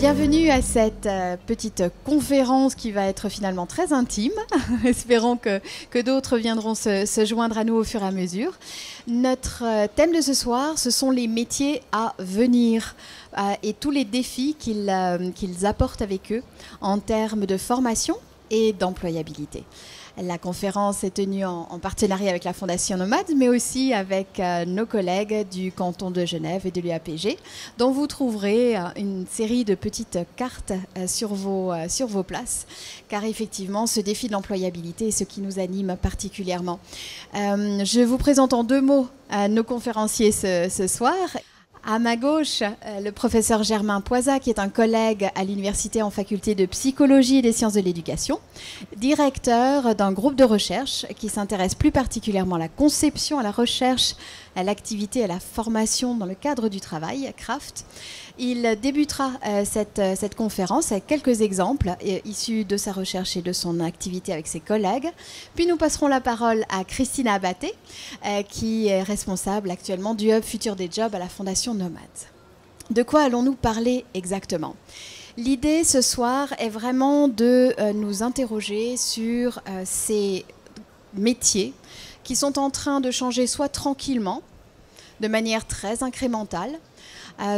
Bienvenue à cette petite conférence qui va être finalement très intime. Espérons que d'autres viendront se joindre à nous au fur et à mesure. Notre thème de ce soir, ce sont les métiers à venir et tous les défis qu'ils apportent avec eux en termes de formation et d'employabilité. La conférence est tenue en partenariat avec la Fondation Nomade, mais aussi avec nos collègues du canton de Genève et de l'UAPG, dont vous trouverez une série de petites cartes sur vos places, car effectivement, ce défi de l'employabilité est ce qui nous anime particulièrement. Je vous présente en deux mots nos conférenciers ce soir. À ma gauche, le professeur Germain Poisat, qui est un collègue à l'université en faculté de psychologie et des sciences de l'éducation, directeur d'un groupe de recherche qui s'intéresse plus particulièrement à la conception, à la recherche, à l'activité et à la formation dans le cadre du travail, CRAFT. Il débutera cette conférence avec quelques exemples issus de sa recherche et de son activité avec ses collègues. Puis nous passerons la parole à Christina Abaté, qui est responsable actuellement du Hub Futur des Jobs à la Fondation Nomade. De quoi allons-nous parler exactement ? L'idée ce soir est vraiment de nous interroger sur ces métiers qui sont en train de changer soit tranquillement, de manière très incrémentale,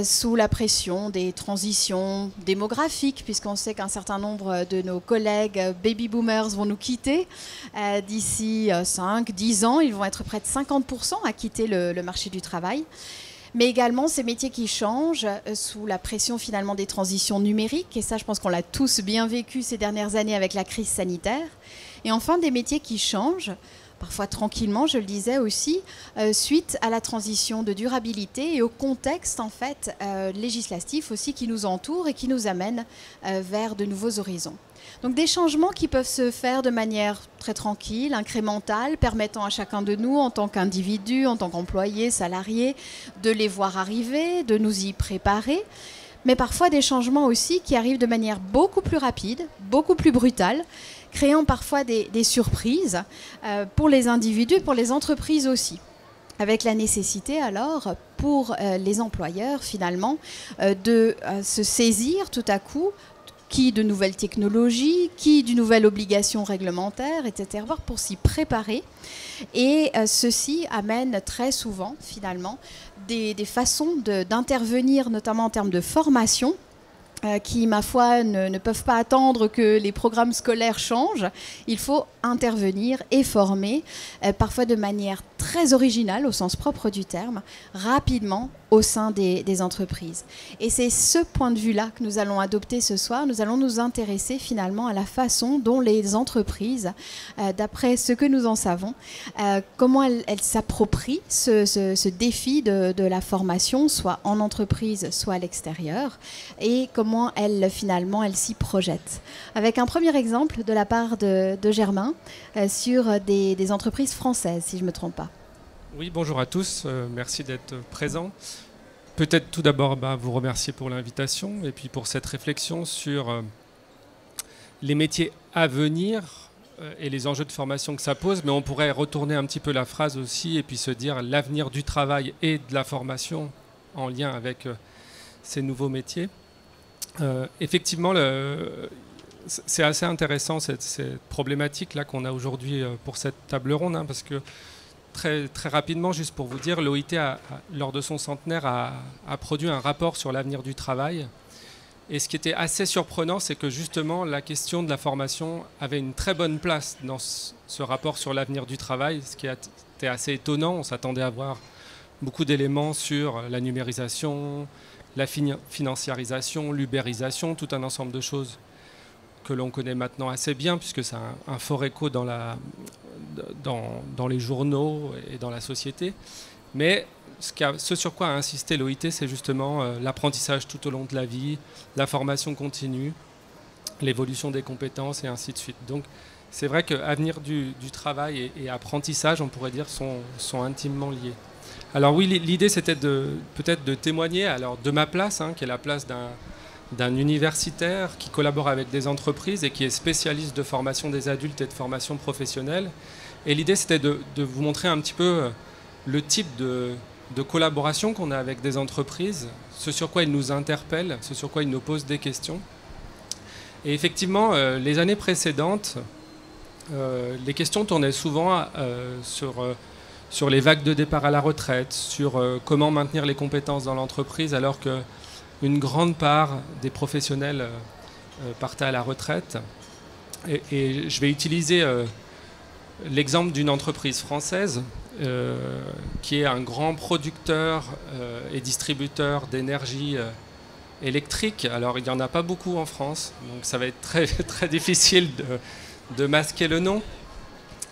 sous la pression des transitions démographiques, puisqu'on sait qu'un certain nombre de nos collègues baby boomers vont nous quitter d'ici 5-10 ans. Ils vont être près de 50% à quitter le marché du travail. Mais également ces métiers qui changent sous la pression finalement des transitions numériques. Et ça, je pense qu'on l'a tous bien vécu ces dernières années avec la crise sanitaire. Et enfin, des métiers qui changent, parfois tranquillement, je le disais aussi, suite à la transition de durabilité et au contexte en fait législatif aussi qui nous entoure et qui nous amène vers de nouveaux horizons. Donc des changements qui peuvent se faire de manière très tranquille, incrémentale, permettant à chacun de nous, en tant qu'individu, en tant qu'employé, salarié, de les voir arriver, de nous y préparer. Mais parfois des changements aussi qui arrivent de manière beaucoup plus rapide, beaucoup plus brutale, créant parfois des surprises pour les individus, pour les entreprises aussi. Avec la nécessité alors pour les employeurs finalement de se saisir tout à coup qui de nouvelles technologies, qui d'une nouvelle obligation réglementaire, etc., pour s'y préparer. Et ceci amène très souvent finalement des façons d'intervenir, notamment en termes de formation, qui, ma foi, ne peuvent pas attendre que les programmes scolaires changent. Il faut intervenir et former, parfois de manière très originale, au sens propre du terme, rapidement au sein des entreprises. Et c'est ce point de vue-là que nous allons adopter ce soir. Nous allons nous intéresser finalement à la façon dont les entreprises, d'après ce que nous en savons, comment elles s'approprient ce défi de la formation, soit en entreprise, soit à l'extérieur, et comment elles s'y projettent. Avec un premier exemple de la part de Germain sur des entreprises françaises, si je ne me trompe pas. Oui, bonjour à tous, merci d'être présents. Peut-être tout d'abord vous remercier pour l'invitation et puis pour cette réflexion sur les métiers à venir et les enjeux de formation que ça pose, mais on pourrait retourner un petit peu la phrase aussi et puis se dire l'avenir du travail et de la formation en lien avec ces nouveaux métiers. Effectivement, c'est assez intéressant cette problématique-là qu'on a aujourd'hui pour cette table ronde, parce que très, très rapidement, juste pour vous dire, l'OIT, lors de son centenaire, a produit un rapport sur l'avenir du travail. Et ce qui était assez surprenant, c'est que justement, la question de la formation avait une très bonne place dans ce rapport sur l'avenir du travail, ce qui était assez étonnant. On s'attendait à voir beaucoup d'éléments sur la numérisation, la financiarisation, l'ubérisation, tout un ensemble de choses que l'on connaît maintenant assez bien, puisque c'est un fort écho dans les journaux et dans la société. Mais ce sur quoi a insisté l'OIT, c'est justement l'apprentissage tout au long de la vie, la formation continue, l'évolution des compétences et ainsi de suite. Donc c'est vrai qu'avenir du travail et apprentissage, on pourrait dire, sont intimement liés. Alors oui, l'idée c'était peut-être de témoigner alors, de ma place, qui est la place d'un universitaire qui collabore avec des entreprises et qui est spécialiste de formation des adultes et de formation professionnelle. Et l'idée, c'était de vous montrer un petit peu le type de collaboration qu'on a avec des entreprises, ce sur quoi ils nous interpellent, ce sur quoi ils nous posent des questions. Et effectivement, les années précédentes, les questions tournaient souvent sur les vagues de départ à la retraite, sur comment maintenir les compétences dans l'entreprise alors qu'une grande part des professionnels partaient à la retraite. Et je vais utiliser l'exemple d'une entreprise française qui est un grand producteur et distributeur d'énergie électrique. Alors il n'y en a pas beaucoup en France, donc ça va être très, très difficile de masquer le nom.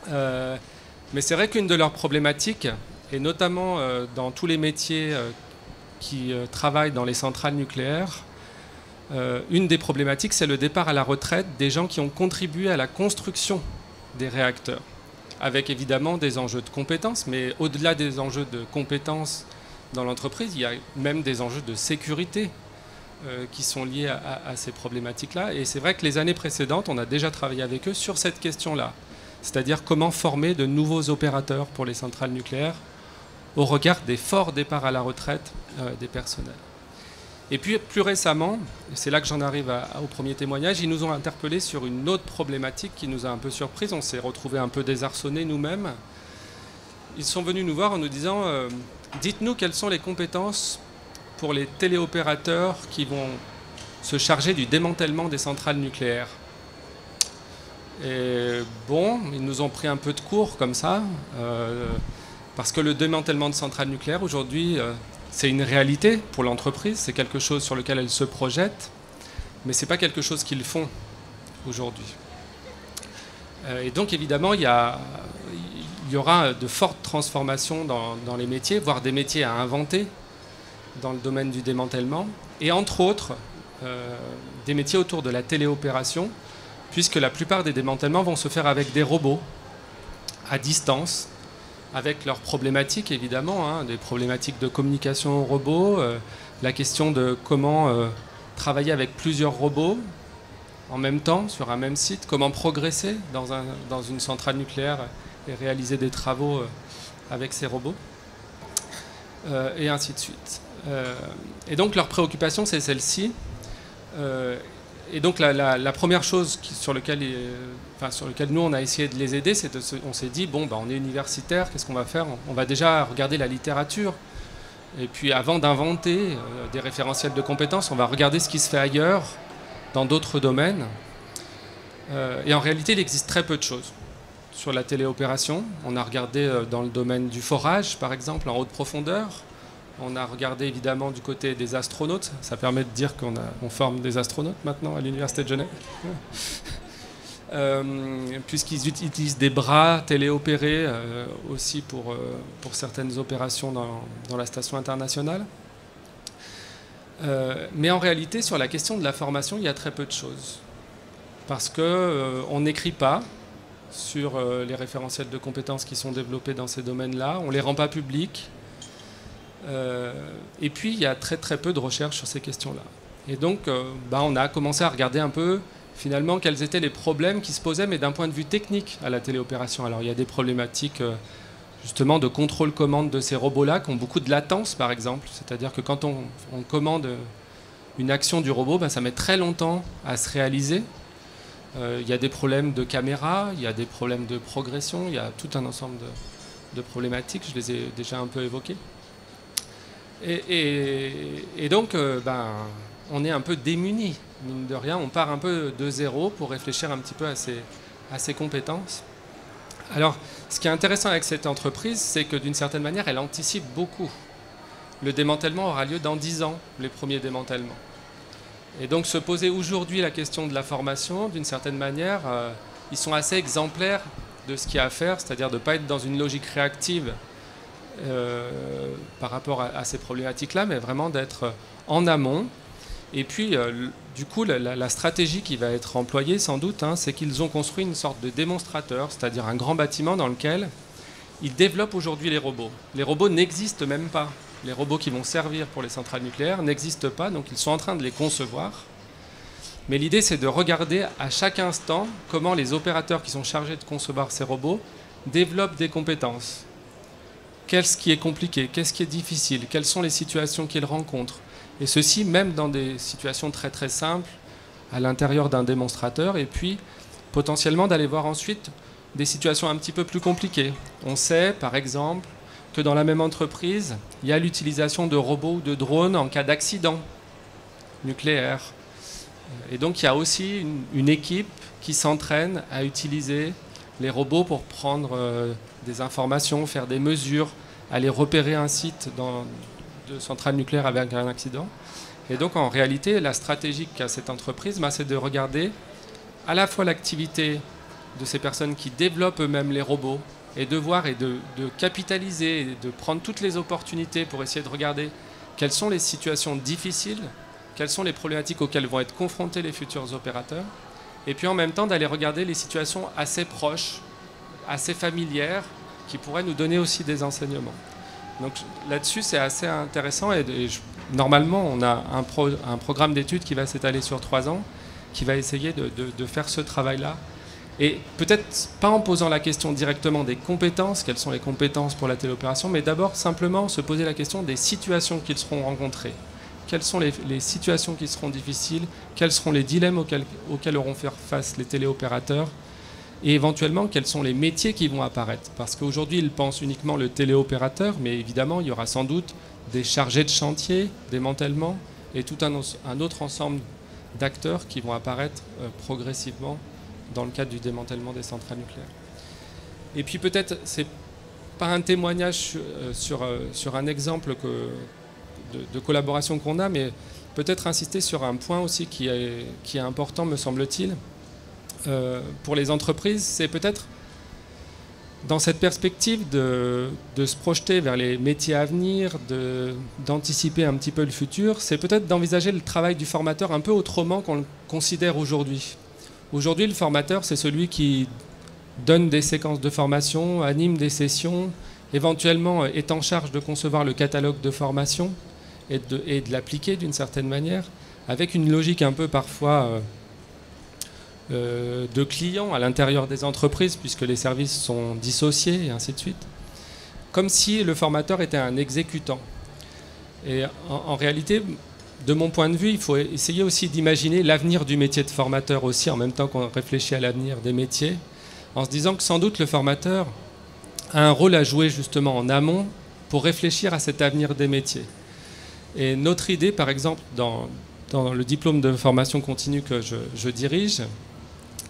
Mais c'est vrai qu'une de leurs problématiques, et notamment dans tous les métiers qui travaillent dans les centrales nucléaires, une des problématiques, c'est le départ à la retraite des gens qui ont contribué à la construction des réacteurs, avec évidemment des enjeux de compétences, mais au-delà des enjeux de compétences dans l'entreprise, il y a même des enjeux de sécurité qui sont liés à ces problématiques-là. Et c'est vrai que les années précédentes, on a déjà travaillé avec eux sur cette question-là, c'est-à-dire comment former de nouveaux opérateurs pour les centrales nucléaires au regard des forts départs à la retraite des personnels. Et puis plus récemment, c'est là que j'en arrive au premier témoignage, ils nous ont interpellés sur une autre problématique qui nous a un peu surpris. On s'est retrouvés un peu désarçonnés nous-mêmes. Ils sont venus nous voir en nous disant dites-nous quelles sont les compétences pour les téléopérateurs qui vont se charger du démantèlement des centrales nucléaires. Et bon, ils nous ont pris un peu de cours comme ça, parce que le démantèlement de centrales nucléaires aujourd'hui, c'est une réalité pour l'entreprise, c'est quelque chose sur lequel elle se projette, mais ce n'est pas quelque chose qu'ils font aujourd'hui. Et donc évidemment, il y aura de fortes transformations dans les métiers, voire des métiers à inventer dans le domaine du démantèlement, et entre autres, des métiers autour de la téléopération, puisque la plupart des démantèlements vont se faire avec des robots, à distance, avec leurs problématiques évidemment, des problématiques de communication aux robots, la question de comment travailler avec plusieurs robots en même temps sur un même site, comment progresser dans une centrale nucléaire et réaliser des travaux avec ces robots, et ainsi de suite. Et donc leur préoccupation, c'est celle-ci. Et donc la première chose sur laquelle nous on a essayé de les aider, on s'est dit bon, on est universitaire, qu'est-ce qu'on va faire? On va déjà regarder la littérature. Et puis avant d'inventer des référentiels de compétences, on va regarder ce qui se fait ailleurs, dans d'autres domaines. Et en réalité, il existe très peu de choses sur la téléopération. On a regardé dans le domaine du forage, par exemple, en haute profondeur. On a regardé évidemment du côté des astronautes. Ça permet de dire qu'on forme des astronautes maintenant à l'Université de Genève. Puisqu'ils utilisent des bras téléopérés aussi pour certaines opérations dans la station internationale. Mais en réalité, sur la question de la formation, il y a très peu de choses. Parce qu'on n'écrit pas sur les référentiels de compétences qui sont développés dans ces domaines-là. On ne les rend pas publics. Et puis, il y a très très peu de recherches sur ces questions-là. Et donc, on a commencé à regarder un peu, finalement, quels étaient les problèmes qui se posaient, mais d'un point de vue technique, à la téléopération. Alors, il y a des problématiques, justement, de contrôle-commande de ces robots-là, qui ont beaucoup de latence, par exemple. C'est-à-dire que quand on commande une action du robot, ça met très longtemps à se réaliser. Il y a des problèmes de caméra, il y a des problèmes de progression, il y a tout un ensemble de problématiques, je les ai déjà un peu évoquées. Et donc, on est un peu démunis, mine de rien. On part un peu de zéro pour réfléchir un petit peu à ces compétences. Alors, ce qui est intéressant avec cette entreprise, c'est que d'une certaine manière, elle anticipe beaucoup. Le démantèlement aura lieu dans 10 ans, les premiers démantèlements. Et donc, se poser aujourd'hui la question de la formation, d'une certaine manière, ils sont assez exemplaires de ce qu'il y a à faire, c'est-à-dire de ne pas être dans une logique réactive par rapport à ces problématiques-là, mais vraiment d'être en amont. Et puis, du coup, la stratégie qui va être employée, sans doute, c'est qu'ils ont construit une sorte de démonstrateur, c'est-à-dire un grand bâtiment dans lequel ils développent aujourd'hui les robots. Les robots n'existent même pas. Les robots qui vont servir pour les centrales nucléaires n'existent pas, donc ils sont en train de les concevoir. Mais l'idée, c'est de regarder à chaque instant comment les opérateurs qui sont chargés de concevoir ces robots développent des compétences. qu'est-ce qui est compliqué, qu'est-ce qui est difficile, quelles sont les situations qu'ils rencontrent. Et ceci même dans des situations très très simples, à l'intérieur d'un démonstrateur, et puis potentiellement d'aller voir ensuite des situations un petit peu plus compliquées. On sait par exemple que dans la même entreprise, il y a l'utilisation de robots ou de drones en cas d'accident nucléaire. Et donc il y a aussi une équipe qui s'entraîne à utiliser les robots pour prendre des informations, faire des mesures, aller repérer un site de centrale nucléaire avec un accident. Et donc en réalité, la stratégie qu'a cette entreprise, c'est de regarder à la fois l'activité de ces personnes qui développent eux-mêmes les robots et de voir et de capitaliser, et de prendre toutes les opportunités pour essayer de regarder quelles sont les situations difficiles, quelles sont les problématiques auxquelles vont être confrontés les futurs opérateurs, et puis en même temps d'aller regarder les situations assez proches, assez familières, qui pourraient nous donner aussi des enseignements. Donc là-dessus, c'est assez intéressant, et normalement, on a un programme d'études qui va s'étaler sur 3 ans, qui va essayer de faire ce travail-là. Et peut-être pas en posant la question directement des compétences, quelles sont les compétences pour la téléopération, mais d'abord simplement se poser la question des situations qu'ils seront rencontrées. Quelles sont les situations qui seront difficiles, quels seront les dilemmes auxquels auront faire face les téléopérateurs, et éventuellement quels sont les métiers qui vont apparaître. Parce qu'aujourd'hui, ils pensent uniquement le téléopérateur, mais évidemment, il y aura sans doute des chargés de chantier, démantèlement, et tout un autre ensemble d'acteurs qui vont apparaître progressivement dans le cadre du démantèlement des centrales nucléaires. Et puis peut-être, c'est pas un témoignage sur un exemple de collaboration qu'on a, mais peut-être insister sur un point aussi qui est important, me semble-t-il, pour les entreprises. C'est peut-être dans cette perspective de se projeter vers les métiers à venir, d'anticiper un petit peu le futur, c'est peut-être d'envisager le travail du formateur un peu autrement qu'on le considère aujourd'hui. Aujourd'hui, le formateur, c'est celui qui donne des séquences de formation, anime des sessions, éventuellement est en charge de concevoir le catalogue de formation et de l'appliquer d'une certaine manière, avec une logique un peu parfois de clients à l'intérieur des entreprises, puisque les services sont dissociés et ainsi de suite, comme si le formateur était un exécutant. Et en réalité, de mon point de vue, il faut essayer aussi d'imaginer l'avenir du métier de formateur aussi, en même temps qu'on réfléchit à l'avenir des métiers, en se disant que sans doute le formateur a un rôle à jouer justement en amont pour réfléchir à cet avenir des métiers. Et notre idée, par exemple, dans le diplôme de formation continue que je dirige,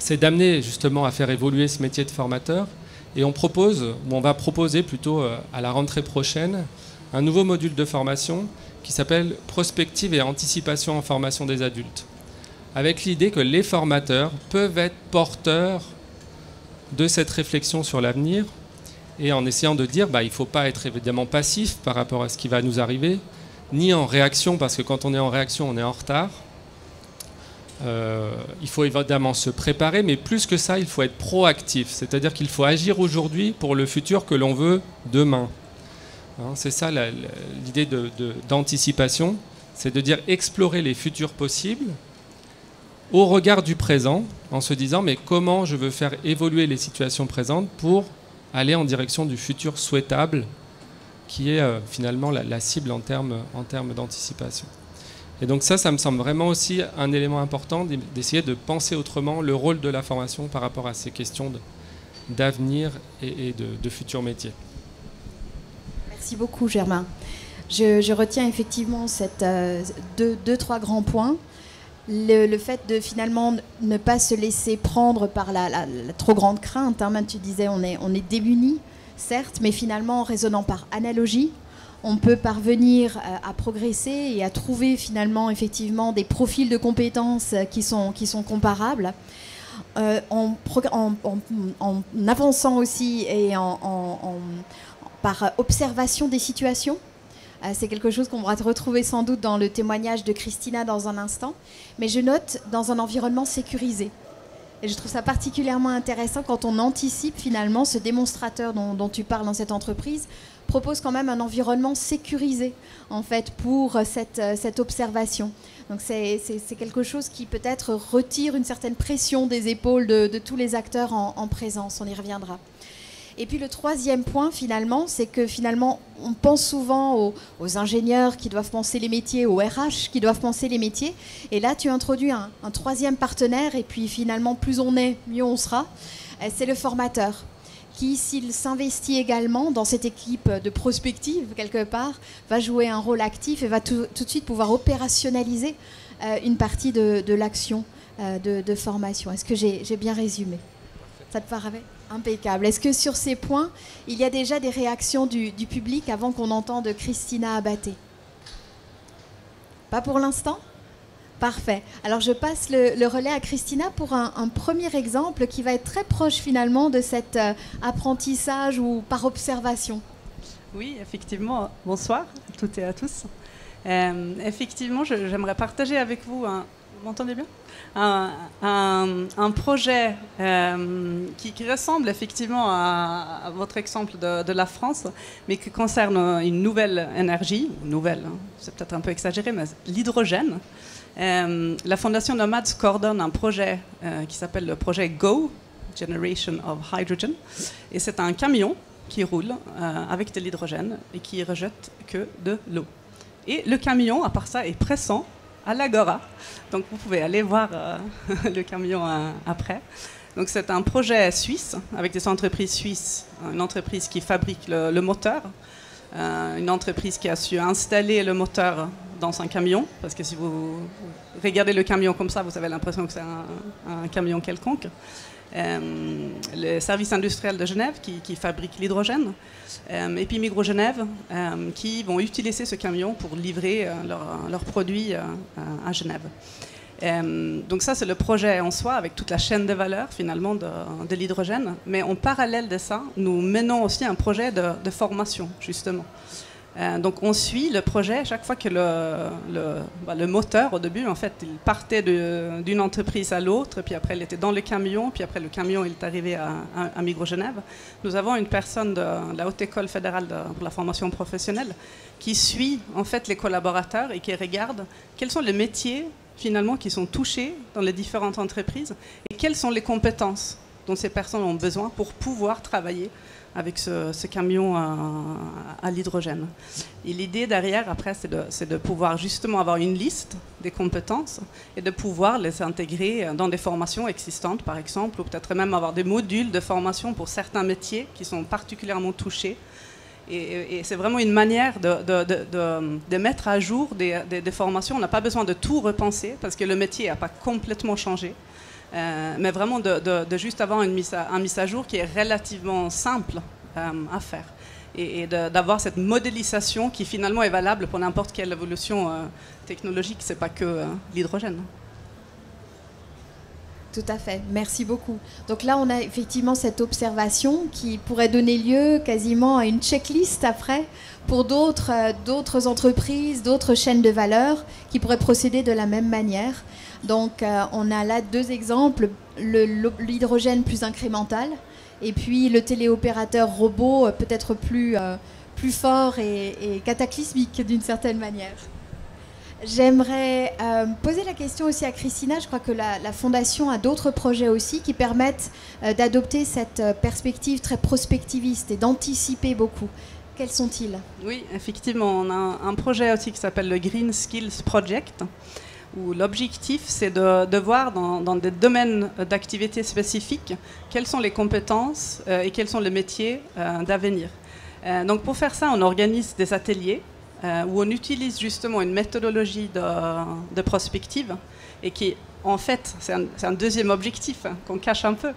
c'est d'amener justement à faire évoluer ce métier de formateur. Et on va proposer plutôt à la rentrée prochaine un nouveau module de formation qui s'appelle Prospective et anticipation en formation des adultes, avec l'idée que les formateurs peuvent être porteurs de cette réflexion sur l'avenir, et en essayant de dire il ne faut pas être évidemment passif par rapport à ce qui va nous arriver, ni en réaction, parce que quand on est en réaction, on est en retard. Il faut évidemment se préparer, mais plus que ça, il faut être proactif, c'est-à-dire qu'il faut agir aujourd'hui pour le futur que l'on veut demain. C'est ça l'idée d'anticipation, c'est de dire explorer les futurs possibles au regard du présent, en se disant mais comment je veux faire évoluer les situations présentes pour aller en direction du futur souhaitable, qui est finalement la cible en termes d'anticipation. Et donc ça me semble vraiment aussi un élément important d'essayer de penser autrement le rôle de la formation par rapport à ces questions d'avenir et de futurs métiers. Merci beaucoup, Germain. Je retiens effectivement deux, trois grands points. Le fait de finalement ne pas se laisser prendre par la trop grande crainte. Tu disais on est démunis, certes, mais finalement en raisonnant par analogie, on peut parvenir à progresser et à trouver finalement effectivement des profils de compétences qui sont comparables. En avançant aussi et par observation des situations. C'est quelque chose qu'on va retrouver sans doute dans le témoignage de Christina dans un instant. Mais je note dans un environnement sécurisé. Et je trouve ça particulièrement intéressant quand on anticipe finalement ce démonstrateur dont tu parles dans cette entreprise propose quand même un environnement sécurisé en fait pour cette observation. Donc c'est quelque chose qui peut-être retire une certaine pression des épaules de tous les acteurs en présence. On y reviendra. Et puis le troisième point, finalement, c'est que finalement, on pense souvent aux ingénieurs qui doivent penser les métiers, aux RH qui doivent penser les métiers. Et là, tu introduis un troisième partenaire, et puis finalement, plus on est, mieux on sera. C'est le formateur, qui, s'il s'investit également dans cette équipe de prospective, quelque part, va jouer un rôle actif et va tout de suite pouvoir opérationnaliser une partie de l'action de formation. Est-ce que j'ai bien résumé ? Ça te paraît impeccable. Est-ce que sur ces points, il y a déjà des réactions du public avant qu'on entende Christina Abaté? Pas pour l'instant ? Parfait. Alors je passe le relais à Christina pour un premier exemple qui va être très proche finalement de cet apprentissage ou par observation. Oui, effectivement. Bonsoir à toutes et à tous. Effectivement, j'aimerais partager avec vous vous m'entendez bien ? Un projet qui ressemble effectivement à votre exemple de la France, mais qui concerne une nouvelle énergie, nouvelle, hein, c'est peut-être un peu exagéré, mais l'hydrogène. La Fondation Nomads coordonne un projet qui s'appelle le projet GO, Generation of Hydrogen, et c'est un camion qui roule avec de l'hydrogène et qui rejette que de l'eau. Et le camion, à part ça, est pressant à l'Agora. Donc vous pouvez aller voir le camion après. Donc c'est un projet suisse avec des entreprises suisses, une entreprise qui fabrique le moteur, une entreprise qui a su installer le moteur dans un camion, parce que si vous regardez le camion comme ça, vous avez l'impression que c'est un camion quelconque. Le service industriel de Genève qui fabrique l'hydrogène, et puis Migros Genève qui vont utiliser ce camion pour livrer leurs produits à Genève. Donc ça, c'est le projet en soi, avec toute la chaîne de valeur finalement de l'hydrogène. Mais en parallèle de ça, nous menons aussi un projet de formation, justement. Donc on suit le projet chaque fois que le moteur, au début, en fait, il partait d'une entreprise à l'autre, puis après il était dans le camion, puis après le camion il est arrivé à Migros Genève. Nous avons une personne de la Haute École fédérale pour la formation professionnelle qui suit en fait les collaborateurs et qui regarde quels sont les métiers finalement qui sont touchés dans les différentes entreprises et quelles sont les compétences dont ces personnes ont besoin pour pouvoir travailler avec ce camion à l'hydrogène. Et l'idée derrière, après, c'est de pouvoir justement avoir une liste des compétences et de pouvoir les intégrer dans des formations existantes, par exemple, ou peut-être même avoir des modules de formation pour certains métiers qui sont particulièrement touchés. Et c'est vraiment une manière de mettre à jour des formations. On n'a pas besoin de tout repenser parce que le métier n'a pas complètement changé. Mais vraiment de juste avoir une mise à jour qui est relativement simple à faire. Et d'avoir cette modélisation qui finalement est valable pour n'importe quelle évolution technologique, ce n'est pas que l'hydrogène. Tout à fait, merci beaucoup. Donc là, on a effectivement cette observation qui pourrait donner lieu quasiment à une checklist après pour d'autres entreprises, d'autres chaînes de valeur qui pourraient procéder de la même manière. Donc on a là deux exemples, l'hydrogène plus incrémental et puis le téléopérateur robot peut-être plus fort et cataclysmique d'une certaine manière. J'aimerais poser la question aussi à Christina. Je crois que la Fondation a d'autres projets aussi qui permettent d'adopter cette perspective très prospectiviste et d'anticiper beaucoup. Quels sont-ils ? Oui, effectivement, on a un projet aussi qui s'appelle le Green Skills Project, où l'objectif, c'est de voir dans des domaines d'activité spécifiques quelles sont les compétences et quels sont les métiers d'avenir. Donc pour faire ça, on organise des ateliers où on utilise justement une méthodologie de prospective et qui, en fait, c'est un deuxième objectif qu'on cache un peu,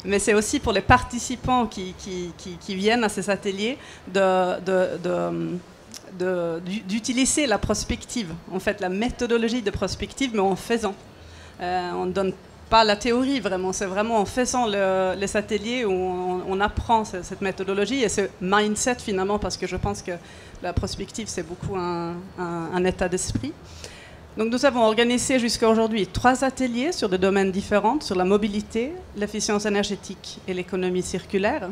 mais c'est aussi pour les participants qui viennent à ces ateliers d'utiliser la prospective, en fait, la méthodologie de prospective, mais en faisant. On ne donne pas la théorie, vraiment, c'est vraiment en faisant les ateliers où on apprend cette méthodologie et ce mindset, finalement, parce que je pense que la prospective, c'est beaucoup un état d'esprit. Donc nous avons organisé jusqu'à aujourd'hui 3 ateliers sur des domaines différents, sur la mobilité, l'efficience énergétique et l'économie circulaire.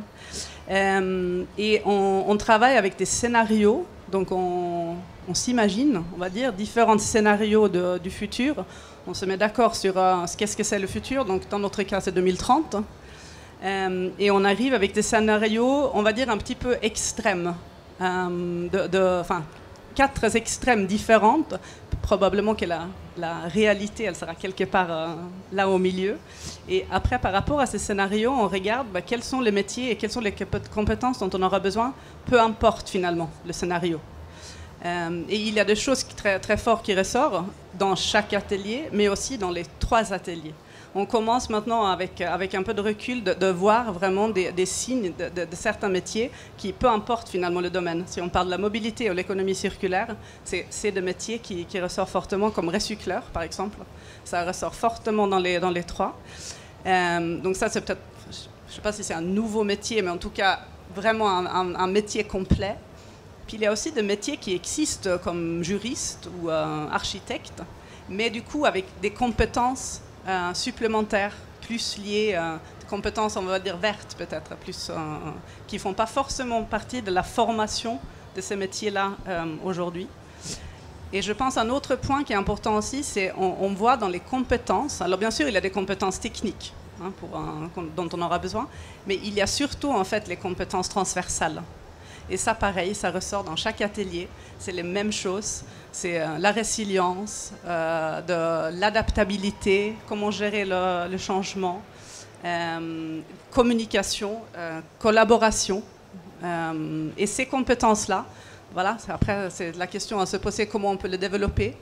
Et on travaille avec des scénarios, donc on s'imagine, on va dire, différents scénarios du futur. On se met d'accord sur qu'est-ce que c'est le futur, donc dans notre cas c'est 2030. Et on arrive avec des scénarios, on va dire, un petit peu extrêmes. Enfin, 4 extrêmes différentes. Probablement que la réalité, elle sera quelque part là au milieu. Et après, par rapport à ces scénarios, on regarde quels sont les métiers et quelles sont les compétences dont on aura besoin, peu importe finalement le scénario. Et il y a des choses très, très fortes qui ressortent dans chaque atelier, mais aussi dans les 3 ateliers. On commence maintenant avec un peu de recul de voir vraiment des signes de certains métiers qui, peu importe finalement le domaine. Si on parle de la mobilité ou l'économie circulaire, c'est des métiers qui ressortent fortement comme recycleur, par exemple. Ça ressort fortement dans les 3. Donc ça, c'est peut-être, je ne sais pas si c'est un nouveau métier, mais en tout cas, vraiment un métier complet. Puis il y a aussi des métiers qui existent comme juriste ou architecte, mais du coup avec des compétences supplémentaires, plus liées, des compétences, on va dire, vertes peut-être, plus, qui ne font pas forcément partie de la formation de ces métiers-là aujourd'hui. Et je pense un autre point qui est important aussi, c'est on voit dans les compétences, alors bien sûr il y a des compétences techniques dont on aura besoin, mais il y a surtout en fait les compétences transversales. Et ça, pareil, ça ressort dans chaque atelier. C'est les mêmes choses. C'est la résilience, de l'adaptabilité, comment gérer le changement, communication, collaboration. Et ces compétences-là, voilà, après, c'est la question à se poser comment on peut les développer.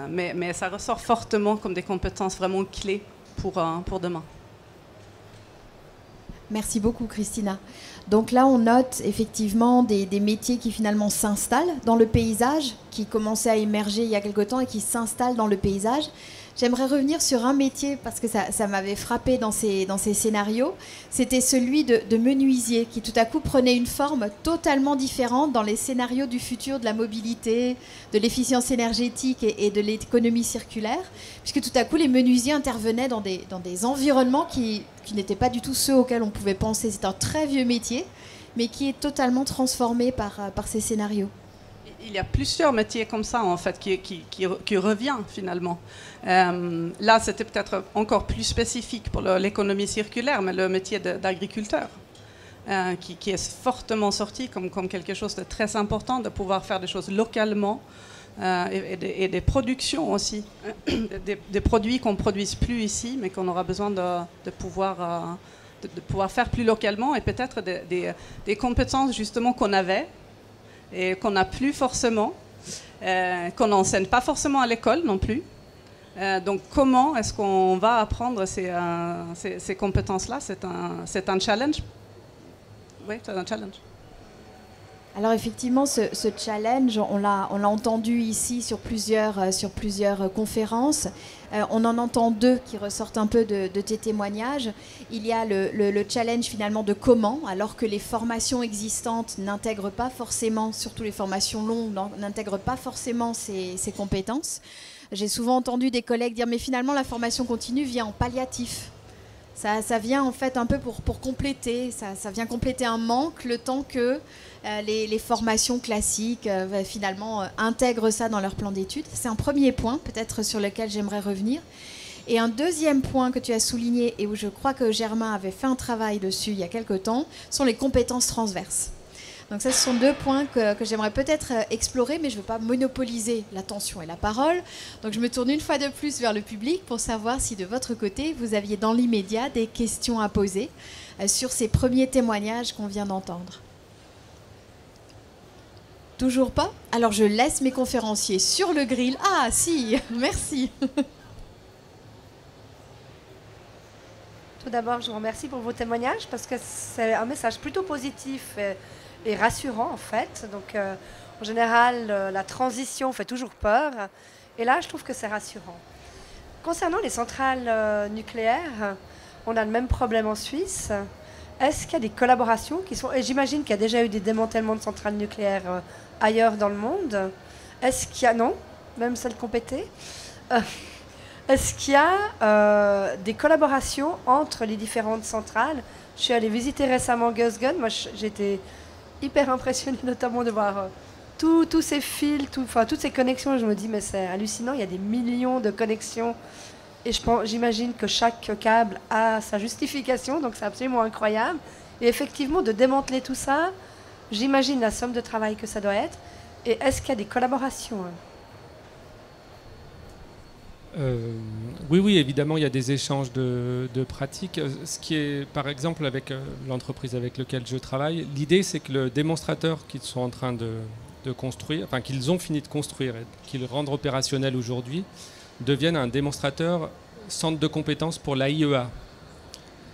Mais ça ressort fortement comme des compétences vraiment clés pour demain. Merci beaucoup, Christina. Donc là, on note effectivement des métiers qui finalement s'installent dans le paysage, qui commençaient à émerger il y a quelque temps et qui s'installent dans le paysage. J'aimerais revenir sur un métier parce que ça m'avait frappé dans ces scénarios. C'était celui de menuisier qui tout à coup prenait une forme totalement différente dans les scénarios du futur de la mobilité, de l'efficience énergétique et de l'économie circulaire, puisque tout à coup les menuisiers intervenaient dans des environnements qui n'étaient pas du tout ceux auxquels on pouvait penser. C'est un très vieux métier, mais qui est totalement transformé par ces scénarios. Il y a plusieurs métiers comme ça, en fait, qui revient finalement. Là, c'était peut-être encore plus spécifique pour l'économie circulaire, mais le métier d'agriculteur, qui est fortement sorti comme quelque chose de très important, de pouvoir faire des choses localement, et des productions aussi, des produits qu'on ne produise plus ici, mais qu'on aura besoin de pouvoir faire plus localement, et peut-être des compétences justement qu'on avait, et qu'on n'a plus forcément, qu'on n'enseigne pas forcément à l'école non plus. Donc comment est-ce qu'on va apprendre ces compétences-là? C'est un challenge. Oui, c'est un challenge. Alors effectivement, ce challenge, on l'a entendu ici sur plusieurs conférences. On en entend 2 qui ressortent un peu de tes témoignages. Il y a le challenge finalement de comment, alors que les formations existantes n'intègrent pas forcément, surtout les formations longues, n'intègrent pas forcément ces compétences. J'ai souvent entendu des collègues dire « mais finalement la formation continue vient en palliatif ». Ça vient en fait un peu pour compléter, ça vient compléter un manque le temps que les formations classiques finalement intègrent ça dans leur plan d'études. C'est un premier point peut-être sur lequel j'aimerais revenir. Et un deuxième point que tu as souligné et où je crois que Germain avait fait un travail dessus il y a quelque temps, sont les compétences transverses. Donc ça, ce sont 2 points que j'aimerais peut-être explorer, mais je ne veux pas monopoliser l'attention et la parole. Donc je me tourne une fois de plus vers le public pour savoir si de votre côté, vous aviez dans l'immédiat des questions à poser sur ces premiers témoignages qu'on vient d'entendre. Toujours pas? Alors je laisse mes conférenciers sur le grill. Ah si, merci. Tout d'abord, je vous remercie pour vos témoignages parce que c'est un message plutôt positif et rassurant en fait. Donc en général, la transition fait toujours peur et là je trouve que c'est rassurant. Concernant les centrales nucléaires, on a le même problème en Suisse. Est-ce qu'il y a des collaborations qui sont... Et j'imagine qu'il y a déjà eu des démantèlements de centrales nucléaires ailleurs dans le monde. Est-ce qu'il y a... Non, même celles compétées. Est-ce qu'il y a des collaborations entre les différentes centrales? Je suis allée visiter récemment Gösgen. Moi, j'étais hyper impressionnée notamment de voir tous ces fils, toutes ces connexions. Je me dis, mais c'est hallucinant, il y a des millions de connexions Et j'imagine que chaque câble a sa justification, donc c'est absolument incroyable. Et effectivement, de démanteler tout ça, j'imagine la somme de travail que ça doit être. Et est-ce qu'il y a des collaborations? Oui, évidemment, il y a des échanges de pratiques. Ce qui est, par exemple, avec l'entreprise avec laquelle je travaille, l'idée, c'est que le démonstrateur qu'ils sont en train de construire, enfin qu'ils ont fini de construire et qu'ils rendent opérationnel aujourd'hui, devienne un démonstrateur centre de compétences pour l'AIEA.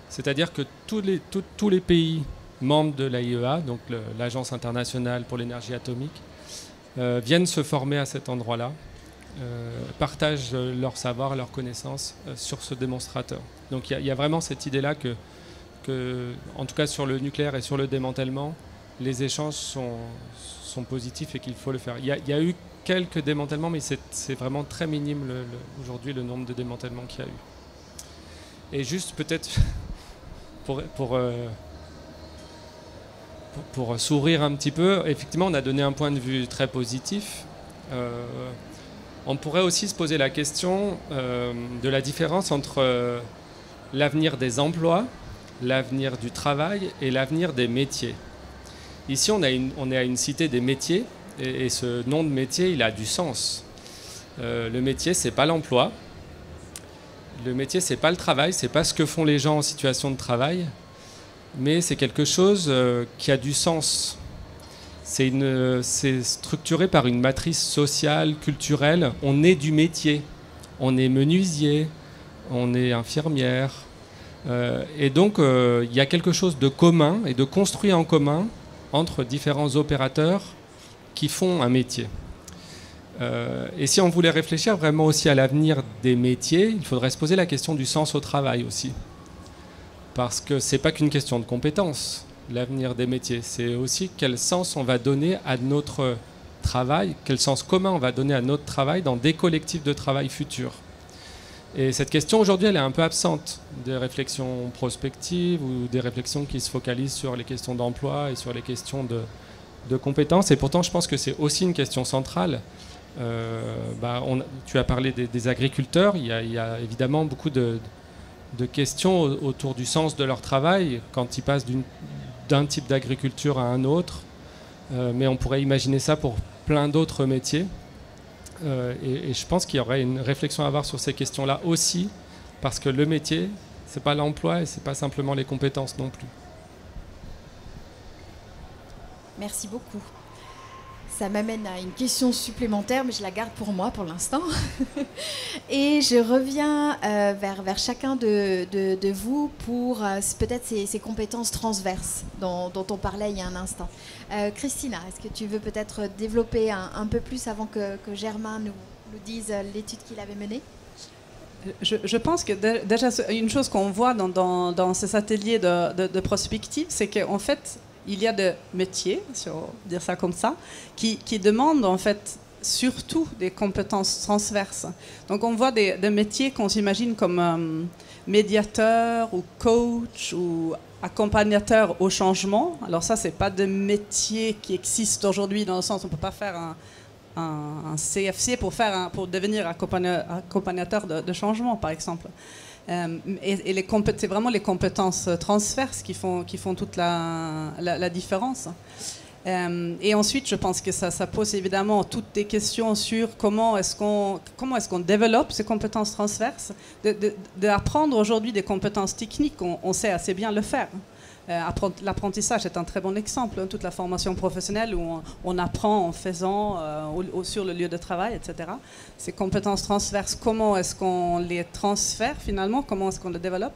C'est-à-dire que tous les pays membres de l'AIEA, donc l'Agence internationale pour l'énergie atomique, viennent se former à cet endroit-là, partagent leur savoir, leurs connaissances sur ce démonstrateur. Donc il y a vraiment cette idée-là que, en tout cas sur le nucléaire et sur le démantèlement, les échanges sont positifs et qu'il faut le faire. Il y a eu quelques démantèlements, mais c'est vraiment très minime aujourd'hui le nombre de démantèlements qu'il y a eu. Et juste peut-être pour sourire un petit peu, effectivement on a donné un point de vue très positif. On pourrait aussi se poser la question de la différence entre l'avenir des emplois, l'avenir du travail et l'avenir des métiers. Ici on est à une cité des métiers. Et ce nom de métier, il a du sens. Le métier, c'est pas l'emploi. Le métier, c'est pas le travail. C'est pas ce que font les gens en situation de travail. Mais c'est quelque chose qui a du sens. C'est structuré par une matrice sociale, culturelle. On est du métier. On est menuisier. On est infirmière. Et donc, il y a quelque chose de commun et de construit en commun entre différents opérateurs qui font un métier. Et si on voulait réfléchir vraiment aussi à l'avenir des métiers, il faudrait se poser la question du sens au travail aussi. Parce que ce n'est pas qu'une question de compétences, l'avenir des métiers. C'est aussi quel sens on va donner à notre travail, quel sens commun on va donner à notre travail dans des collectifs de travail futurs. Et cette question aujourd'hui, elle est un peu absente des réflexions prospectives ou des réflexions qui se focalisent sur les questions d'emploi et sur les questions de compétences. Et pourtant, je pense que c'est aussi une question centrale. Tu as parlé des agriculteurs. Il y a évidemment beaucoup de questions autour du sens de leur travail quand ils passent d'un type d'agriculture à un autre. Mais on pourrait imaginer ça pour plein d'autres métiers. Et je pense qu'il y aurait une réflexion à avoir sur ces questions-là aussi, parce que le métier, c'est pas l'emploi et c'est pas simplement les compétences non plus. Merci beaucoup. Ça m'amène à une question supplémentaire, mais je la garde pour moi pour l'instant. Et je reviens vers chacun de vous pour peut-être ces compétences transverses dont on parlait il y a un instant. Christina, est-ce que tu veux peut-être développer un peu plus avant que Germain nous dise l'étude qu'il avait menée ? Je pense que déjà, une chose qu'on voit dans ces ateliers de prospective, c'est qu'en fait, il y a des métiers, si on peut dire ça comme ça, qui demandent en fait surtout des compétences transverses. Donc on voit des métiers qu'on s'imagine comme médiateur ou coach ou accompagnateur au changement. Alors ça, c'est pas des métiers qui existent aujourd'hui dans le sens où on peut pas faire un CFC pour devenir accompagnateur de changement, par exemple. Et c'est vraiment les compétences transverses qui font toute la différence. Et ensuite, je pense que ça pose évidemment toutes des questions sur comment est-ce qu'on développe ces compétences transverses. D'apprendre aujourd'hui des compétences techniques, on sait assez bien le faire. L'apprentissage est un très bon exemple. Toute la formation professionnelle où on apprend en faisant sur le lieu de travail, etc. Ces compétences transverses, comment est-ce qu'on les transfère finalement? Comment est-ce qu'on les développe?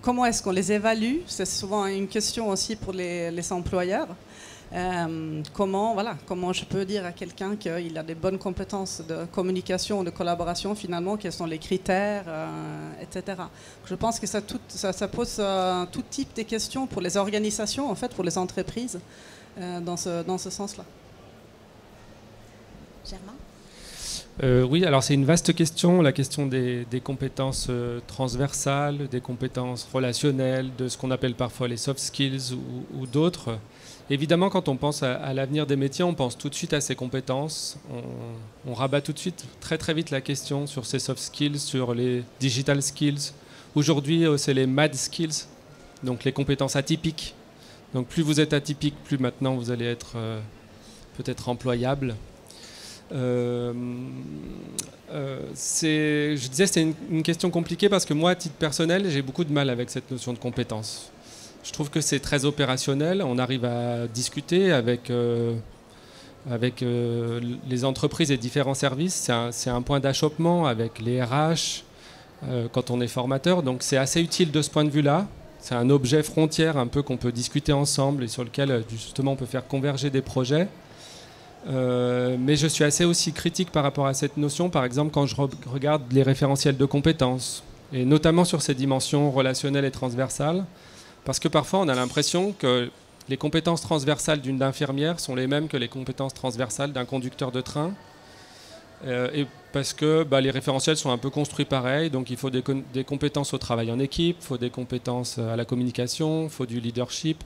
Comment est-ce qu'on les évalue? C'est souvent une question aussi pour les employeurs. Comment je peux dire à quelqu'un qu'il a des bonnes compétences de communication, de collaboration, finalement, quels sont les critères, etc. Je pense que ça pose tout type de questions pour les organisations, en fait, pour les entreprises, dans ce sens-là. Germain ? Oui, alors c'est une vaste question, la question des compétences transversales, des compétences relationnelles, de ce qu'on appelle parfois les soft skills ou d'autres. Évidemment, quand on pense à l'avenir des métiers, on pense tout de suite à ses compétences. On rabat tout de suite, très très vite, la question sur ses soft skills, sur les digital skills. Aujourd'hui, c'est les mad skills, donc les compétences atypiques. Donc plus vous êtes atypique, plus maintenant vous allez être peut-être employable. Je disais c'était une question compliquée parce que moi, à titre personnel, j'ai beaucoup de mal avec cette notion de compétence. Je trouve que c'est très opérationnel. On arrive à discuter avec les entreprises et différents services. C'est un point d'achoppement avec les RH quand on est formateur. Donc c'est assez utile de ce point de vue-là. C'est un objet frontière un peu qu'on peut discuter ensemble et sur lequel justement on peut faire converger des projets. Mais je suis assez aussi critique par rapport à cette notion, par exemple quand je regarde les référentiels de compétences, et notamment sur ces dimensions relationnelles et transversales, parce que parfois on a l'impression que les compétences transversales d'une infirmière sont les mêmes que les compétences transversales d'un conducteur de train, et parce que les référentiels sont un peu construits pareil, donc il faut des compétences au travail en équipe, il faut des compétences à la communication, il faut du leadership,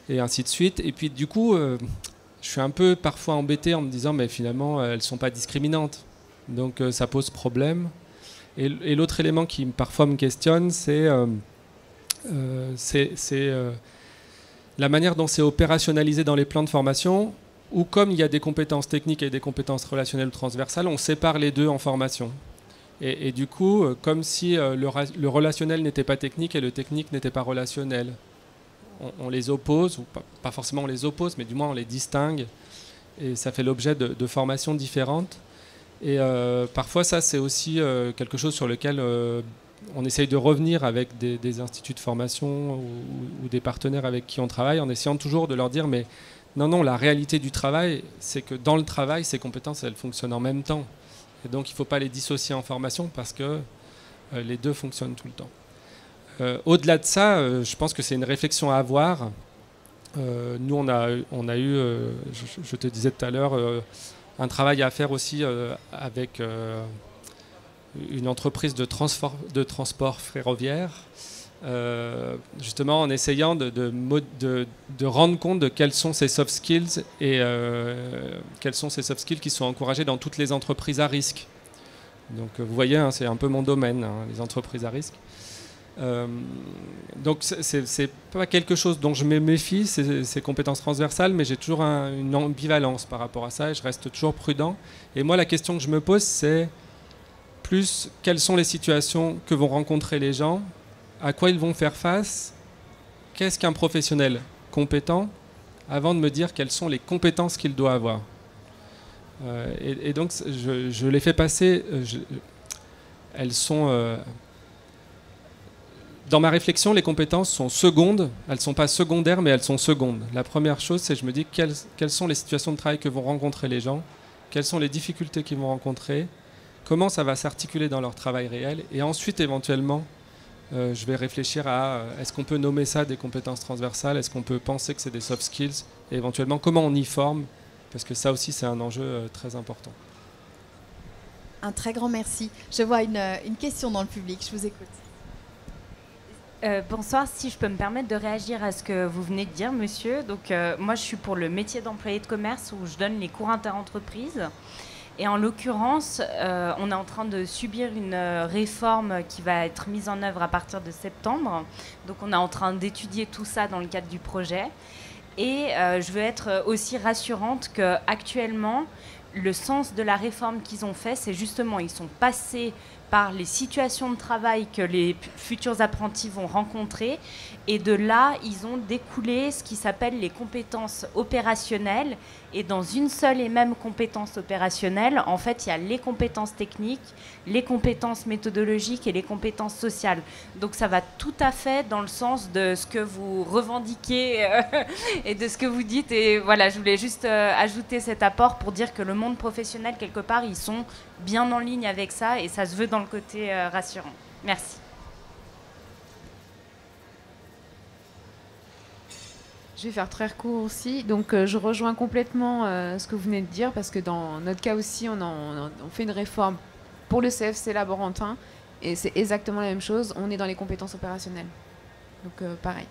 et ainsi de suite. Et puis du coup, je suis un peu parfois embêté en me disant mais finalement elles ne sont pas discriminantes, donc ça pose problème. Et l'autre élément qui parfois me questionne, c'est la manière dont c'est opérationnalisé dans les plans de formation, où comme il y a des compétences techniques et des compétences relationnelles ou transversales, on sépare les deux en formation. Et du coup, comme si le relationnel n'était pas technique et le technique n'était pas relationnel. On les oppose, ou pas forcément on les oppose, mais du moins on les distingue, et ça fait l'objet de formations différentes. Et parfois ça c'est aussi quelque chose sur lequel on essaye de revenir avec des instituts de formation ou des partenaires avec qui on travaille, en essayant toujours de leur dire mais non, la réalité du travail, c'est que dans le travail, ces compétences, elles fonctionnent en même temps. Et donc il ne faut pas les dissocier en formation parce que les deux fonctionnent tout le temps. Au-delà de ça, je pense que c'est une réflexion à avoir. Nous, on a eu, je te disais tout à l'heure, un travail à faire aussi avec une entreprise de transport ferroviaire, justement en essayant de rendre compte de quels sont ces soft skills et quels sont ces soft skills qui sont encouragés dans toutes les entreprises à risque. Donc vous voyez, hein, c'est un peu mon domaine, hein, les entreprises à risque. Donc c'est pas quelque chose dont je me méfie, ces compétences transversales, mais j'ai toujours une ambivalence par rapport à ça et je reste toujours prudent. Et moi la question que je me pose c'est plus quelles sont les situations que vont rencontrer les gens, à quoi ils vont faire face, qu'est-ce qu'un professionnel compétent, avant de me dire quelles sont les compétences qu'il doit avoir. Et donc je les fais passer, elles sont... Dans ma réflexion, les compétences sont secondes. Elles ne sont pas secondaires, mais elles sont secondes. La première chose, c'est que je me dis quelles sont les situations de travail que vont rencontrer les gens, quelles sont les difficultés qu'ils vont rencontrer, comment ça va s'articuler dans leur travail réel. Et ensuite, éventuellement, je vais réfléchir à est-ce qu'on peut nommer ça des compétences transversales, est-ce qu'on peut penser que c'est des soft skills, et éventuellement, comment on y forme, parce que ça aussi, c'est un enjeu très important. Un très grand merci. Je vois une question dans le public. Je vous écoute. Bonsoir, si je peux me permettre de réagir à ce que vous venez de dire, monsieur. Donc, moi, je suis pour le métier d'employé de commerce où je donne les cours interentreprises. Et en l'occurrence, on est en train de subir une réforme qui va être mise en œuvre à partir de septembre. Donc, on est en train d'étudier tout ça dans le cadre du projet. Et je veux être aussi rassurante qu'actuellement, le sens de la réforme qu'ils ont fait, c'est justement, ils sont passés par les situations de travail que les futurs apprentis vont rencontrer. Et de là, ils ont découlé ce qui s'appelle les compétences opérationnelles. Et dans une seule et même compétence opérationnelle, en fait, il y a les compétences techniques, les compétences méthodologiques et les compétences sociales. Donc ça va tout à fait dans le sens de ce que vous revendiquez et de ce que vous dites. Et voilà, je voulais juste ajouter cet apport pour dire que le monde professionnel, quelque part, ils sont bien en ligne avec ça et ça se veut dans le côté rassurant. Merci. Je vais faire très court aussi. Donc, je rejoins complètement ce que vous venez de dire parce que dans notre cas aussi, on fait une réforme pour le CFC laborantin et c'est exactement la même chose. On est dans les compétences opérationnelles. Donc, pareil.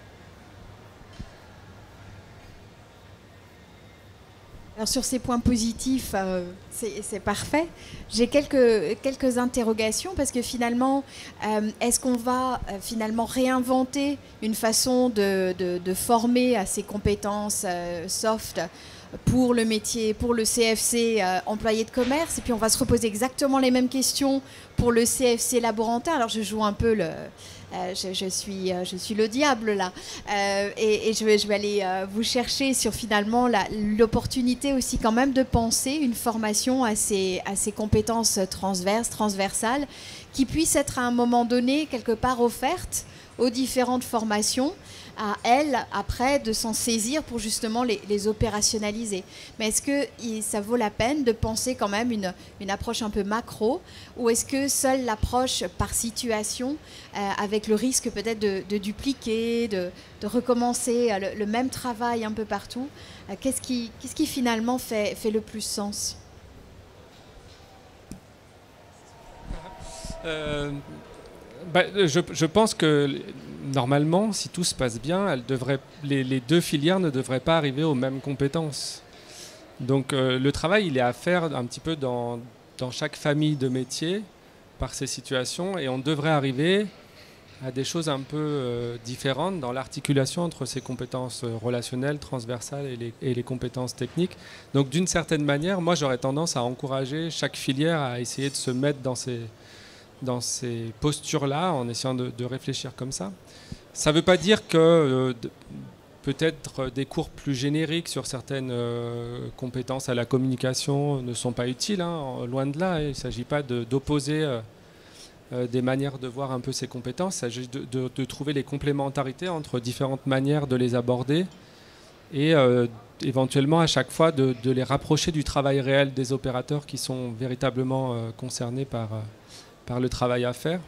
Alors sur ces points positifs, c'est parfait. J'ai quelques interrogations parce que finalement, est-ce qu'on va finalement réinventer une façon de former à ces compétences soft pour le métier, pour le CFC employé de commerce, et puis on va se reposer exactement les mêmes questions pour le CFC laborantin. Alors je joue un peu je suis le diable là, et je vais aller vous chercher sur finalement l'opportunité aussi quand même de penser une formation à ces compétences transversales, qui puissent être à un moment donné quelque part offertes aux différentes formations, à elles, après, de s'en saisir pour justement les opérationnaliser. Mais est-ce que ça vaut la peine de penser quand même une approche un peu macro, ou est-ce que seule l'approche par situation, avec le risque peut-être de dupliquer, de recommencer le même travail un peu partout, qu'est-ce qui finalement fait le plus sens? Je pense que normalement, si tout se passe bien, les deux filières ne devraient pas arriver aux mêmes compétences. Donc le travail, il est à faire un petit peu dans chaque famille de métiers par ces situations, et on devrait arriver à des choses un peu différentes dans l'articulation entre ces compétences relationnelles, transversales et les compétences techniques. Donc d'une certaine manière, moi j'aurais tendance à encourager chaque filière à essayer de se mettre dans ces postures-là, en essayant de réfléchir comme ça. Ça ne veut pas dire que peut-être des cours plus génériques sur certaines compétences à la communication ne sont pas utiles, hein, loin de là. Il ne s'agit pas d'opposer des manières de voir un peu ces compétences, il s'agit de trouver les complémentarités entre différentes manières de les aborder, et éventuellement à chaque fois de les rapprocher du travail réel des opérateurs qui sont véritablement concernés par le travail à faire.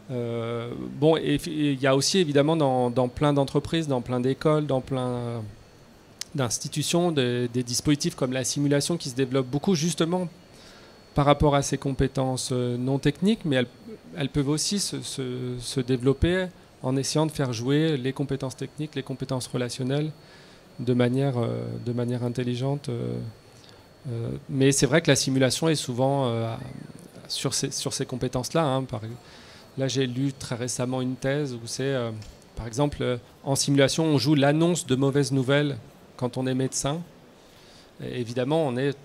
Bon, et il y a aussi évidemment dans plein d'entreprises, dans plein d'écoles, dans plein d'institutions, des dispositifs comme la simulation qui se développent beaucoup justement par rapport à ces compétences non techniques, mais elles peuvent aussi se développer en essayant de faire jouer les compétences techniques, les compétences relationnelles de manière intelligente. Mais c'est vrai que la simulation est souvent sur ces compétences-là. Hein. Là, j'ai lu très récemment une thèse où c'est, par exemple, en simulation, on joue l'annonce de mauvaises nouvelles quand on est médecin. Et évidemment, on est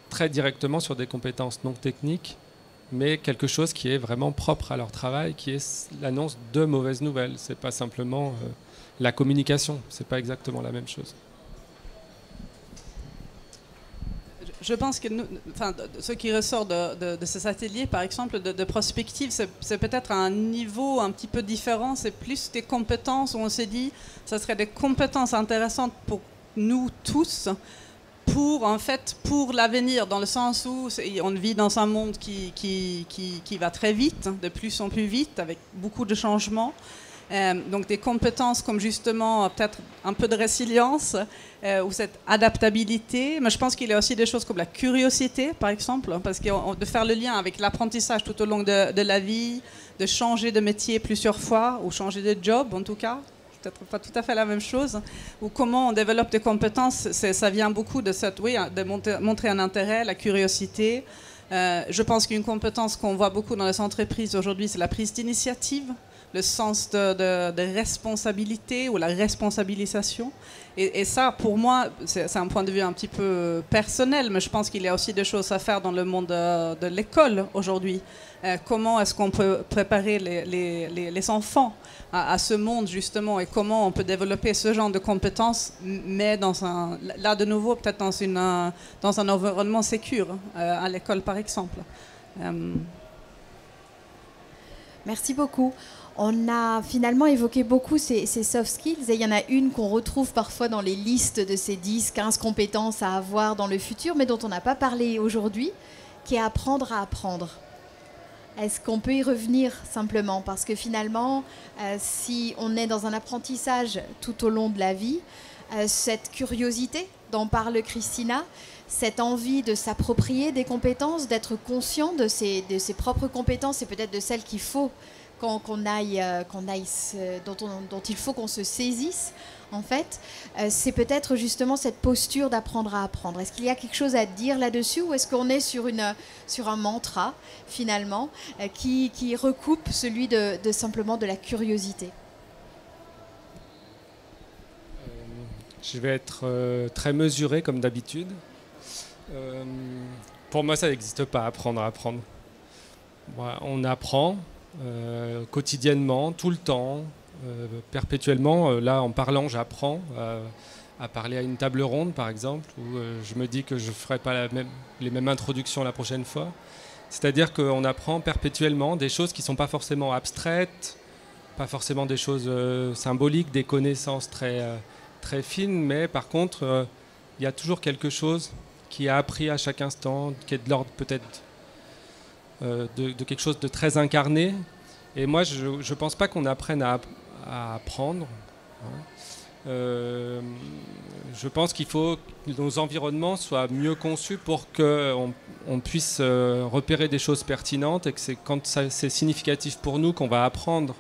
très directement sur des compétences non techniques, mais quelque chose qui est vraiment propre à leur travail, qui est l'annonce de mauvaises nouvelles. C'est pas simplement la communication, c'est pas exactement la même chose. Je pense que ce qui ressort de ces ateliers, par exemple, de prospective, c'est peut-être un niveau un petit peu différent. C'est plus des compétences où on s'est dit que ce serait des compétences intéressantes pour nous tous, pour l'avenir, dans le sens où on vit dans un monde qui va très vite, de plus en plus vite, avec beaucoup de changements. Donc des compétences comme justement peut-être un peu de résilience ou cette adaptabilité, mais je pense qu'il y a aussi des choses comme la curiosité par exemple, parce que de faire le lien avec l'apprentissage tout au long de la vie, de changer de métier plusieurs fois ou changer de job en tout cas, peut-être pas tout à fait la même chose, ou comment on développe des compétences, ça vient beaucoup de montrer un intérêt, la curiosité. Je pense qu'une compétence qu'on voit beaucoup dans les entreprises aujourd'hui, c'est la prise d'initiative, le sens de responsabilité ou la responsabilisation. Et ça, pour moi, c'est un point de vue un petit peu personnel, mais je pense qu'il y a aussi des choses à faire dans le monde de l'école aujourd'hui. Comment est-ce qu'on peut préparer les enfants à ce monde, justement, et comment on peut développer ce genre de compétences, mais là, de nouveau, peut-être dans un environnement sécure, à l'école, par exemple. Merci beaucoup. On a finalement évoqué beaucoup ces soft skills, et il y en a une qu'on retrouve parfois dans les listes de ces 10-15 compétences à avoir dans le futur, mais dont on n'a pas parlé aujourd'hui, qui est apprendre à apprendre. Est-ce qu'on peut y revenir simplement? Parce que finalement, si on est dans un apprentissage tout au long de la vie, cette curiosité dont parle Christina, cette envie de s'approprier des compétences, d'être conscient de ses propres compétences et peut-être de celles qu'il faut dont il faut qu'on se saisisse, en fait, c'est peut-être justement cette posture d'apprendre à apprendre. Est-ce qu'il y a quelque chose à dire là-dessus, ou est-ce qu'on est sur un mantra, finalement, qui recoupe celui de simplement de la curiosité? Je vais être très mesuré, comme d'habitude. Pour moi, ça n'existe pas, apprendre à apprendre. Voilà, on apprend quotidiennement, tout le temps, perpétuellement. Là, en parlant, j'apprends à parler à une table ronde, par exemple, où je me dis que je ne ferai pas les mêmes introductions la prochaine fois. C'est-à-dire qu'on apprend perpétuellement des choses qui ne sont pas forcément abstraites, pas forcément des choses symboliques, des connaissances très fines, mais par contre, il y a toujours quelque chose qui est appris à chaque instant, qui est de l'ordre peut-être de quelque chose de très incarné. Et moi, je ne pense pas qu'on apprenne à apprendre. Je pense qu'il faut que nos environnements soient mieux conçus pour qu'on puisse repérer des choses pertinentes, et que c'est quand c'est significatif pour nous qu'on va apprendre.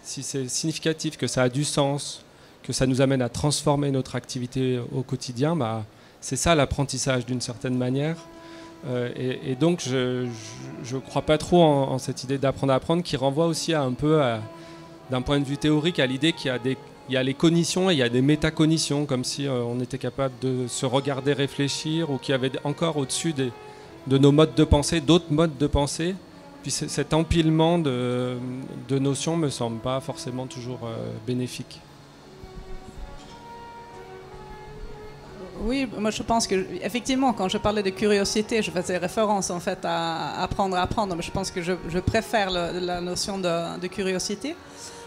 Si c'est significatif, que ça a du sens, que ça nous amène à transformer notre activité au quotidien, c'est ça l'apprentissage d'une certaine manière. Et donc je ne crois pas trop en cette idée d'apprendre à apprendre, qui renvoie aussi un peu, d'un point de vue théorique, à l'idée qu'il y a les cognitions et il y a des métacognitions, comme si on était capable de se regarder réfléchir, ou qu'il y avait encore au-dessus de nos modes de pensée d'autres modes de pensée. Puis cet empilement de notions ne me semble pas forcément toujours bénéfique. Oui, moi je pense que, effectivement, quand je parlais de curiosité, je faisais référence en fait à apprendre à apprendre, mais je pense que je préfère la notion de curiosité.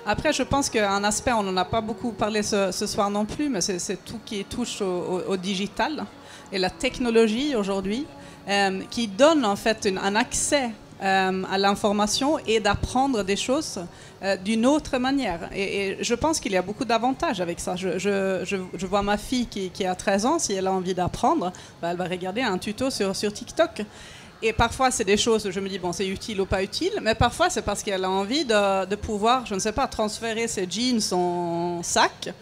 Après, je pense qu'un aspect, on n'en a pas beaucoup parlé ce soir non plus, mais c'est tout qui touche au digital et la technologie aujourd'hui, qui donne en fait un accès à l'information et d'apprendre des choses d'une autre manière. Et je pense qu'il y a beaucoup d'avantages avec ça. Je vois ma fille qui a 13 ans, si elle a envie d'apprendre, elle va regarder un tuto sur TikTok. Et parfois, c'est des choses, je me dis, bon, c'est utile ou pas utile, mais parfois, c'est parce qu'elle a envie de pouvoir, je ne sais pas, transférer ses jeans en sac,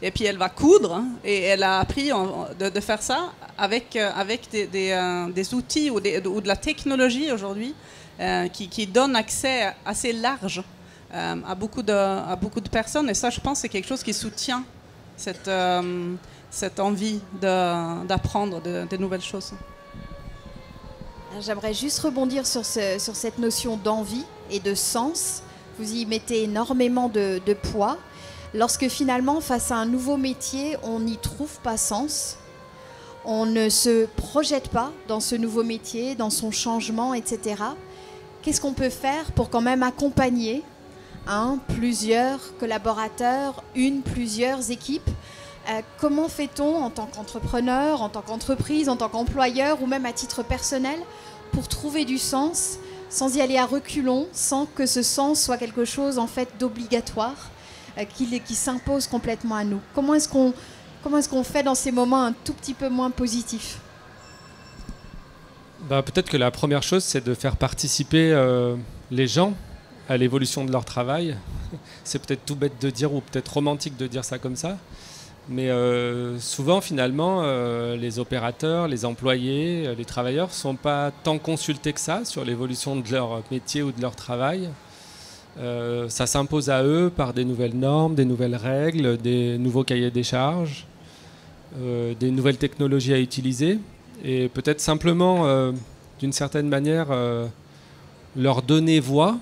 et puis elle va coudre, et elle a appris de faire ça avec des outils ou de la technologie aujourd'hui, qui donne accès assez large à beaucoup de personnes. Et ça, je pense, c'est quelque chose qui soutient cette envie d'apprendre de nouvelles choses. J'aimerais juste rebondir sur cette notion d'envie et de sens. Vous y mettez énormément de poids. Lorsque finalement, face à un nouveau métier, on n'y trouve pas sens, on ne se projette pas dans ce nouveau métier, dans son changement, etc. Qu'est-ce qu'on peut faire pour quand même accompagner plusieurs collaborateurs, plusieurs équipes? Comment fait-on en tant qu'entrepreneur, en tant qu'entreprise, en tant qu'employeur, ou même à titre personnel, pour trouver du sens sans y aller à reculons, sans que ce sens soit quelque chose en fait d'obligatoire, qui s'impose complètement à nous? Comment est-ce qu'on fait dans ces moments un tout petit peu moins positifs? Peut-être que la première chose, c'est de faire participer les gens à l'évolution de leur travail. C'est peut-être tout bête de dire, ou peut-être romantique de dire ça comme ça. Mais souvent, finalement, les opérateurs, les employés, les travailleurs ne sont pas tant consultés que ça sur l'évolution de leur métier ou de leur travail. Ça s'impose à eux par des nouvelles normes, des nouvelles règles, des nouveaux cahiers des charges, des nouvelles technologies à utiliser. Et peut-être simplement, d'une certaine manière, leur donner voix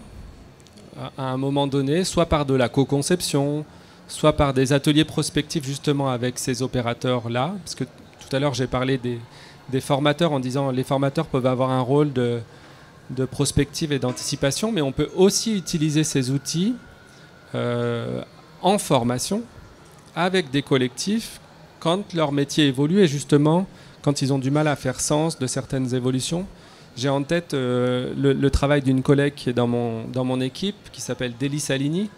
à un moment donné, soit par de la co-conception, soit par des ateliers prospectifs justement avec ces opérateurs-là. Parce que tout à l'heure, j'ai parlé des formateurs en disant que les formateurs peuvent avoir un rôle de prospective et d'anticipation, mais on peut aussi utiliser ces outils en formation avec des collectifs quand leur métier évolue et justement quand ils ont du mal à faire sens de certaines évolutions. J'ai en tête le travail d'une collègue qui est dans mon équipe, qui s'appelle Délie Salini,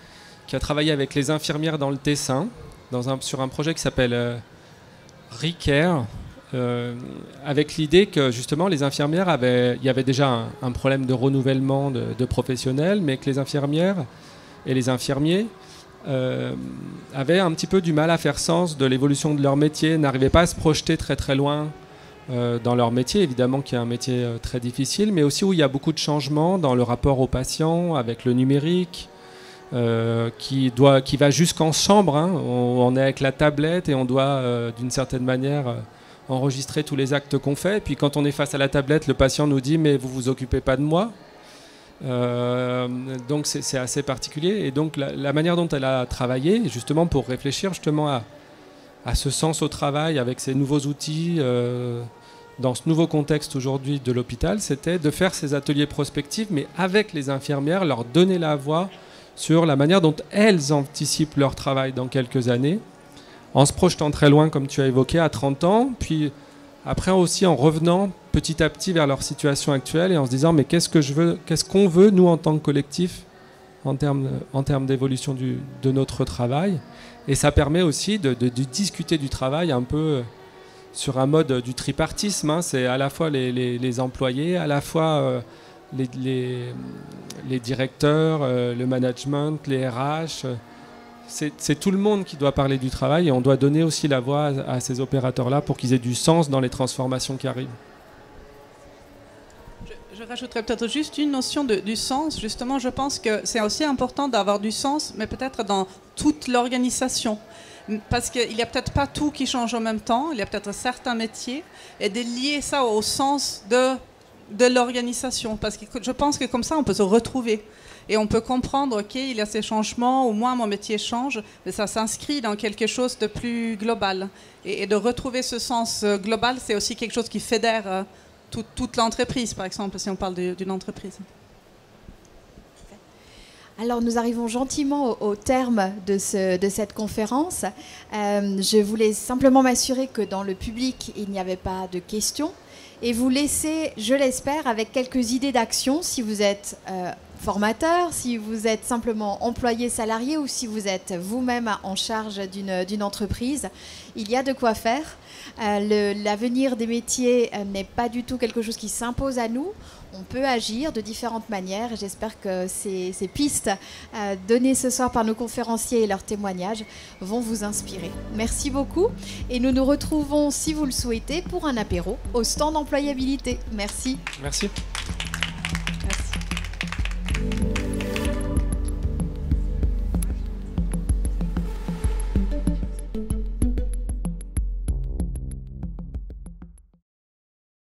qui a travaillé avec les infirmières dans le Tessin, sur un projet qui s'appelle ReCare, avec l'idée que justement les infirmières il y avait déjà un problème de renouvellement de professionnels, mais que les infirmières et les infirmiers avaient un petit peu du mal à faire sens de l'évolution de leur métier, n'arrivaient pas à se projeter très très loin dans leur métier, évidemment qui est un métier très difficile, mais aussi où il y a beaucoup de changements dans le rapport aux patients, avec le numérique, qui va jusqu'en chambre, hein. On est avec la tablette et on doit d'une certaine manière enregistrer tous les actes qu'on fait. Et puis quand on est face à la tablette, le patient nous dit « mais vous vous occupez pas de moi ». Donc c'est assez particulier. Et donc la manière dont elle a travaillé, justement pour réfléchir justement à ce sens au travail avec ces nouveaux outils, dans ce nouveau contexte aujourd'hui de l'hôpital, c'était de faire ces ateliers prospectifs, mais avec les infirmières, leur donner la voix sur la manière dont elles anticipent leur travail dans quelques années, en se projetant très loin, comme tu as évoqué, à 30 ans, puis après aussi en revenant petit à petit vers leur situation actuelle et en se disant mais qu'est-ce qu'on veut, nous, en tant que collectif, en termes d'évolution de notre travail. Et ça permet aussi de discuter du travail un peu sur un mode du tripartisme, hein. C'est à la fois les employés, à la fois les directeurs, le management, les RH. C'est tout le monde qui doit parler du travail et on doit donner aussi la voix à ces opérateurs-là pour qu'ils aient du sens dans les transformations qui arrivent. Je rajouterais peut-être juste une notion du sens. Justement, je pense que c'est aussi important d'avoir du sens, mais peut-être dans toute l'organisation. Parce qu'il n'y a peut-être pas tout qui change en même temps, il y a peut-être certains métiers, et de lier ça au sens de l'organisation. Parce que je pense que comme ça, on peut se retrouver. Et on peut comprendre, OK, il y a ces changements, au moins mon métier change, mais ça s'inscrit dans quelque chose de plus global. Et de retrouver ce sens global, c'est aussi quelque chose qui fédère toute l'entreprise, par exemple, si on parle d'une entreprise. Alors nous arrivons gentiment au terme de cette conférence. Je voulais simplement m'assurer que dans le public, il n'y avait pas de questions et vous laisser, je l'espère, avec quelques idées d'action si vous êtes formateur, si vous êtes simplement employé salarié ou si vous êtes vous-même en charge d'une entreprise. Il y a de quoi faire. L'avenir des métiers n'est pas du tout quelque chose qui s'impose à nous. On peut agir de différentes manières et j'espère que ces pistes données ce soir par nos conférenciers et leurs témoignages vont vous inspirer. Merci beaucoup et nous nous retrouvons, si vous le souhaitez, pour un apéro au stand employabilité. Merci. Merci.